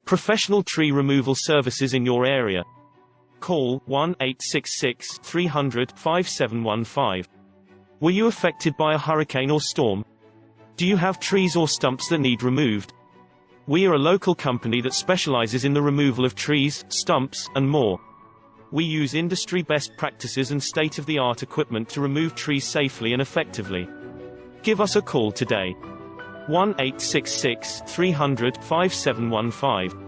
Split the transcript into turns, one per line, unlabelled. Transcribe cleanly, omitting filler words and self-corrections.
Professional tree removal services in your area. Call 1-866-300-5715. Were you affected by a hurricane or storm? Do you have trees or stumps that need removed? We are a local company that specializes in the removal of trees, stumps, and more. We use industry best practices and state-of-the-art equipment to remove trees safely and effectively. Give us a call today. 1-866-300-5715.